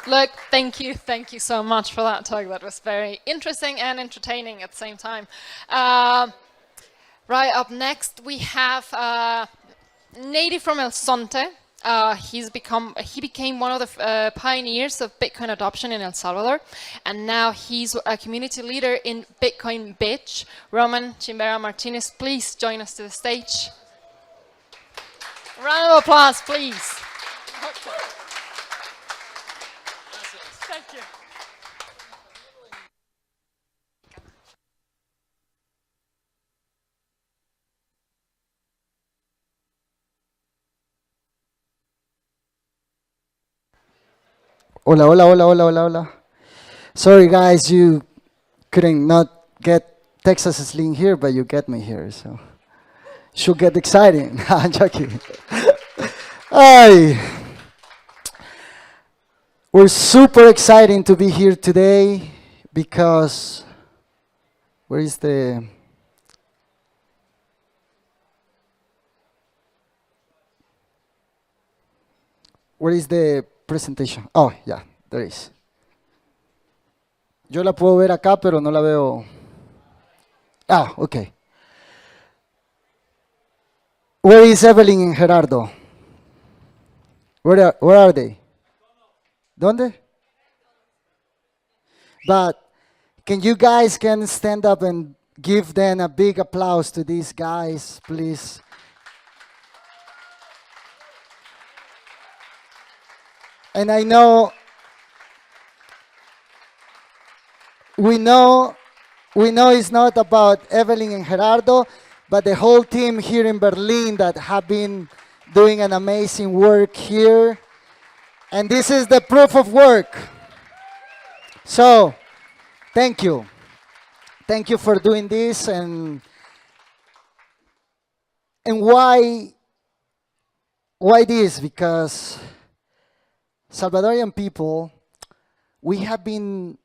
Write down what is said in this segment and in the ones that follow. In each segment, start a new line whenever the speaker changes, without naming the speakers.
Look, thank you so much for that talk. That was very interesting and entertaining at the same time. Right up next, we have native from El Zonte. He became one of the pioneers of Bitcoin adoption in El Salvador, and now he's a community leader in Bitcoin Beach. Roman Chimbera Martinez, please join us to the stage. Round of applause, please. Okay. Thank you.
Hola, hola, hola, hola, hola, hola. Sorry, guys, you couldn't not get Texas Sling here, but you get me here, so should get exciting. I'm joking. Hi. We're super excited to be here today because where is the presentation? Oh, yeah, there is. Yo la puedo ver acá, pero no la veo. Ah, okay. Where is Evelyn and Gerardo? Where are they? ¿Dónde? But can you guys stand up and give them a big applause to these guys, please? And I know we know it's not about Evelyn and Gerardo, but the whole team here in Berlin that have been doing an amazing work here. And this is the proof of work. So, thank you. Thank you for doing this. And why this? Because Salvadorian people, we have been,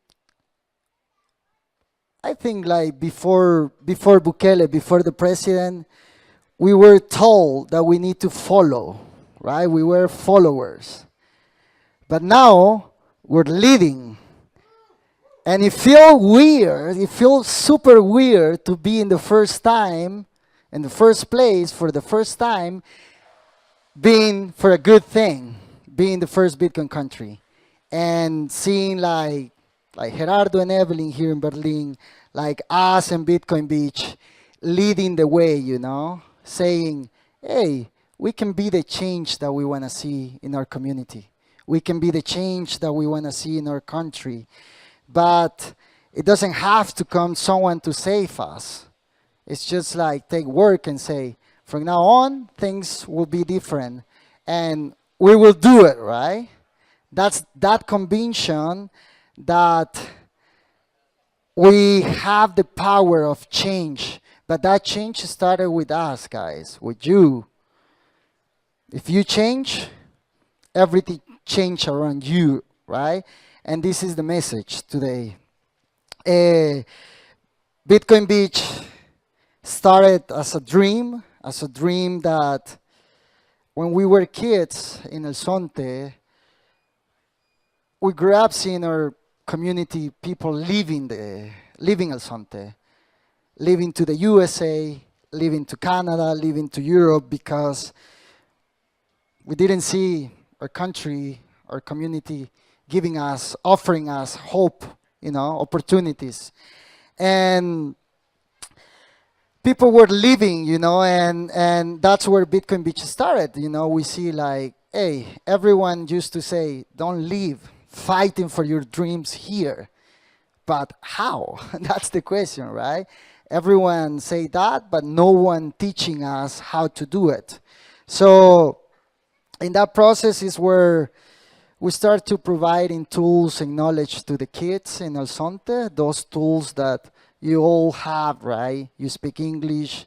I think, like before Bukele, before the president, we were told that we need to follow, right? We were followers. But now we're leading. And it feels weird, it feels super weird to be in the first time, in the first place, for the first time, being for a good thing, being the first Bitcoin country. And seeing like Gerardo and Evelyn here in Berlin, like us and Bitcoin Beach, leading the way, you know, saying, hey, we can be the change that we want to see in our community. We can be the change that we want to see in our country. But it doesn't have to come someone to save us. It's just like take work and say, from now on, things will be different. And we will do it, right? That's that conviction that we have the power of change. But that change started with us, guys, with you. If you change, everything change around you, right? And this is the message today. Bitcoin Beach started as a dream that when we were kids in El Zonte, we grew up seeing our community people leaving El Zonte, leaving to the USA, leaving to Canada, leaving to Europe, because we didn't see our country, our community giving us, offering us hope, you know, opportunities. And people were leaving, you know, and that's where Bitcoin Beach started. You know, we see like, hey, everyone used to say, don't leave, fighting for your dreams here. But how? That's the question, right? Everyone say that, but no one teaching us how to do it. So in that process is where we start to providing tools and knowledge to the kids in El Zonte, those tools that you all have, right? You speak English,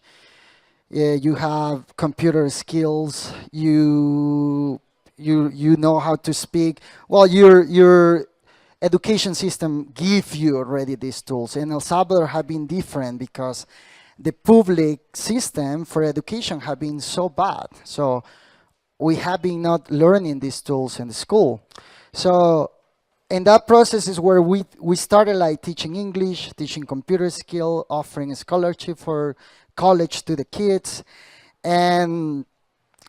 you have computer skills, you know how to speak. Well, your education system gives you already these tools. And El Salvador have been different because the public system for education have been so bad. So we have been not learning these tools in the school. So in that process is where we started like teaching English, teaching computer skill, offering a scholarship for college to the kids. And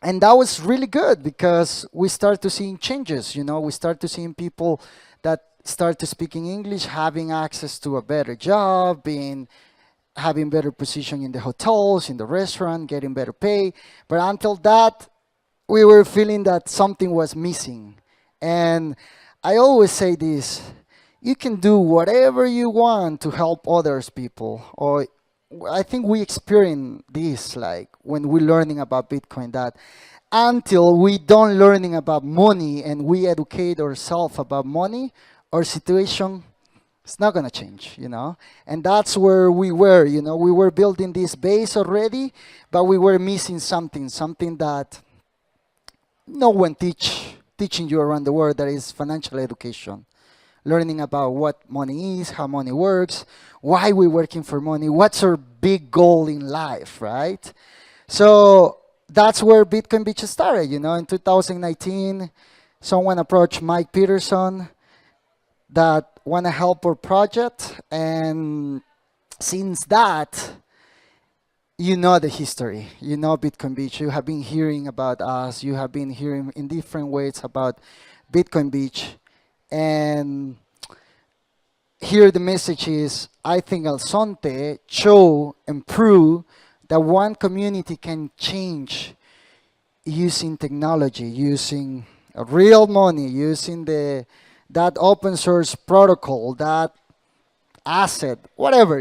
that was really good because we start to seeing changes, we start to seeing people that start to speaking English, having access to a better job, having better position in the hotels, in the restaurant, getting better pay. But until that, we were feeling that something was missing. And I always say this, you can do whatever you want to help others people. Or I think we experience this like when we're learning about Bitcoin, that until we don't learning about money and we educate ourselves about money, our situation it's not going to change, And that's where we were, We were building this base already, but we were missing something that no one teaching you around the world, that is financial education. Learning about what money is, how money works, why we're working for money, what's our big goal in life, right? So that's where Bitcoin Beach started, In 2019, someone approached Mike Peterson that want to help our project, and since that, the history, Bitcoin Beach. You have been hearing about us. You have been hearing in different ways about Bitcoin Beach. And here the message is, I think El Zonte show and prove that one community can change using technology, using real money, using that open source protocol, that asset, whatever,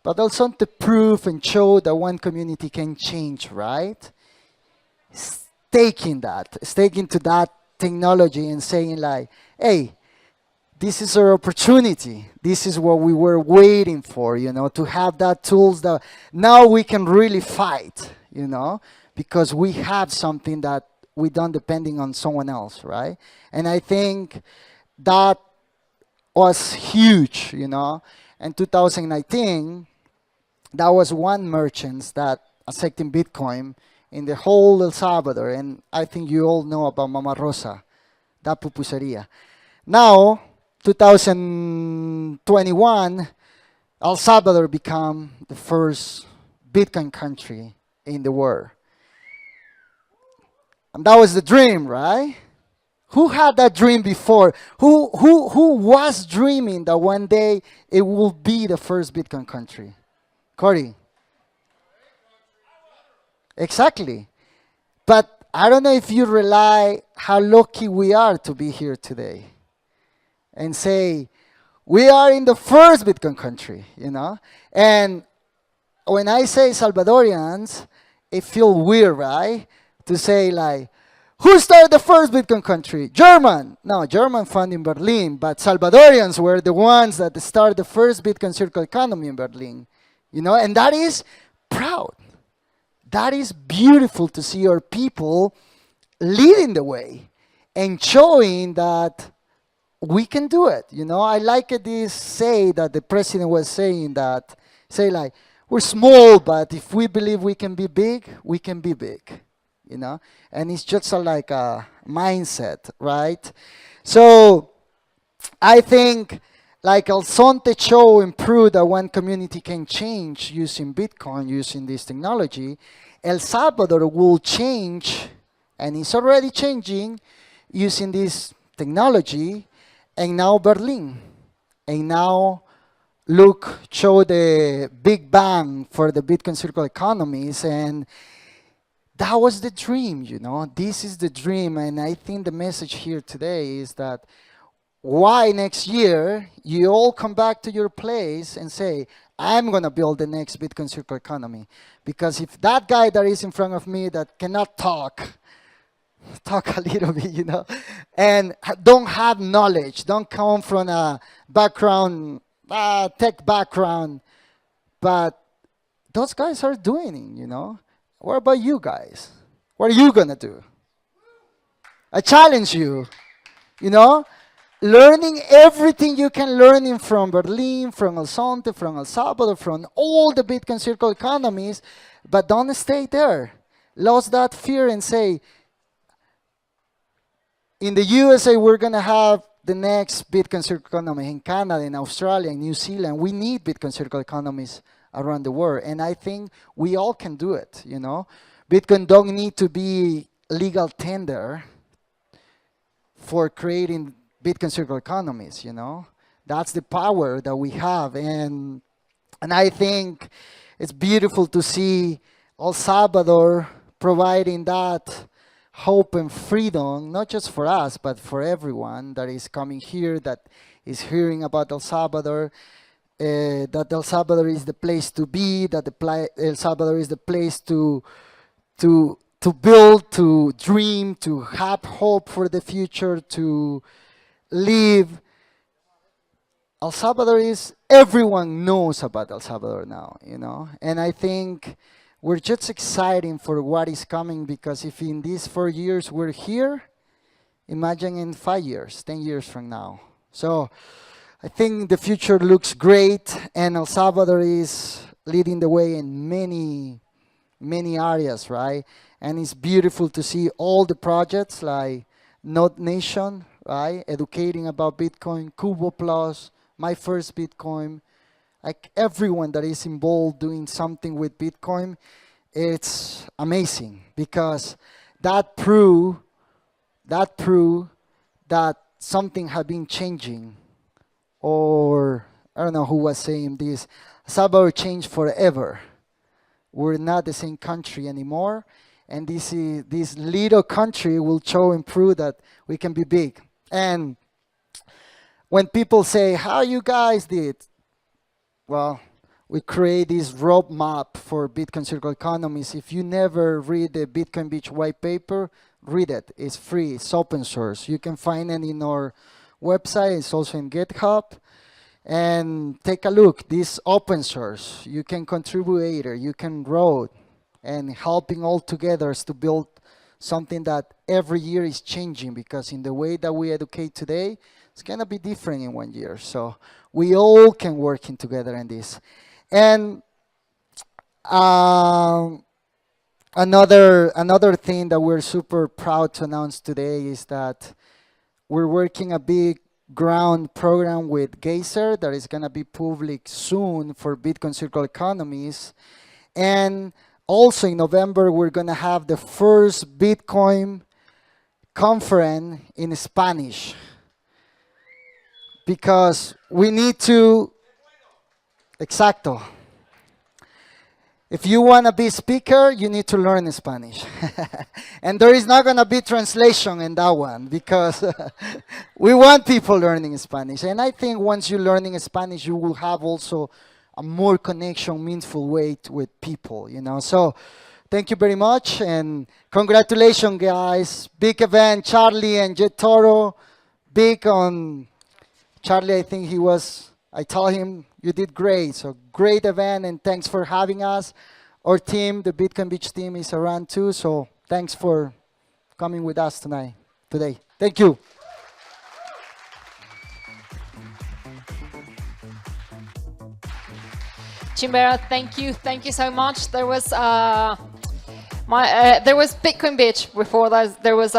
But also to prove and show that one community can change, right? Staking to that technology and saying like, hey, this is our opportunity. This is what we were waiting for, to have that tools that now we can really fight, because we have something that we don't depending on someone else, right? And I think that was huge, In 2019, that was one merchant that accepting Bitcoin in the whole El Salvador. And I think you all know about Mama Rosa, that pupuseria. Now, 2021, El Salvador became the first Bitcoin country in the world. And that was the dream, right? Who had that dream before? Who was dreaming that one day it will be the first Bitcoin country? Corey. Exactly. But I don't know if you realize how lucky we are to be here today. And say, we are in the first Bitcoin country, And when I say Salvadorians, it feels weird, right? To say like, who started the first Bitcoin country? German. No, German found in Berlin, but Salvadorians were the ones that started the first Bitcoin circle economy in Berlin. And that is proud. That is beautiful to see our people leading the way and showing that we can do it. I like this say that the president was saying that, say like, we're small, but if we believe we can be big, we can be big. And it's just like a mindset, right? So I think like El Zonte show and prove that one community can change using Bitcoin, using this technology. El Salvador will change, and it's already changing, using this technology, and now Berlin. And now show the big bang for the Bitcoin circle economies, and that was the dream, This is the dream, and I think the message here today is that why next year you all come back to your place and say, I'm going to build the next Bitcoin circle economy. Because if that guy that is in front of me that cannot talk a little bit, and don't have knowledge, don't come from a background, tech background, but those guys are doing it, What about you guys? What are you going to do? I challenge you, learning everything you can learn from Berlin, from El Zonte, from El Salvador, from all the Bitcoin circle economies, but don't stay there. Lose that fear and say, In the USA, we're going to have the next Bitcoin circular economy in Canada, in Australia, in New Zealand. We need Bitcoin circular economies around the world, and I think we all can do it, you know. Bitcoin don't need to be legal tender for creating Bitcoin circular economies, you know. That's the power that we have, and I think it's beautiful to see El Salvador providing that hope and freedom, not just for us, but for everyone that is coming here, that is hearing about El Salvador, that El Salvador is the place to be, that El Salvador is the place to build, to dream, to have hope for the future, to live. El Salvador is, everyone knows about El Salvador now, you know, and I think we're just excited for what is coming, because if in these 4 years we're here, imagine in 5 years, 10 years from now. So I think the future looks great, and El Salvador is leading the way in many, many areas, right? And it's beautiful to see all the projects like Node Nation, right? Educating about Bitcoin, Cubo Plus, My First Bitcoin, like everyone that is involved doing something with Bitcoin. It's amazing, because that prove that something had been changing. Or I don't know who was saying this, Salvador changed forever. We're not the same country anymore, and this little country will show and prove that we can be big. And when people say, how you guys did? Well, we create this roadmap for Bitcoin circular economies. If you never read the Bitcoin Beach white paper, read it. It's free, it's open source. You can find it in our website, it's also in GitHub. And take a look, this open source, you can contribute, you can write, and helping all together to build something that every year is changing, because in the way that we educate today, it's gonna be different in 1 year. So we all can work in together in this. And another thing that we're super proud to announce today is that we're working a big ground program with Geyser that is going to be public soon for Bitcoin circular economies. And also in November, we're going to have the first Bitcoin conference in Spanish, because we need to, exacto. If you want to be a speaker, you need to learn Spanish. And there is not going to be translation in that one, because we want people learning Spanish. And I think once you're learning Spanish, you will have also a more connection, meaningful way with people, you know. So thank you very much, and congratulations, guys. Big event, Charlie and Jet Toro. Big on Charlie, I think he was, I told him, you did great. So great event, and thanks for having us. Our team, the Bitcoin Beach team, is around too. So thanks for coming with us today. Thank you.
Chimbera, thank you so much. There was there was Bitcoin Beach before that. There was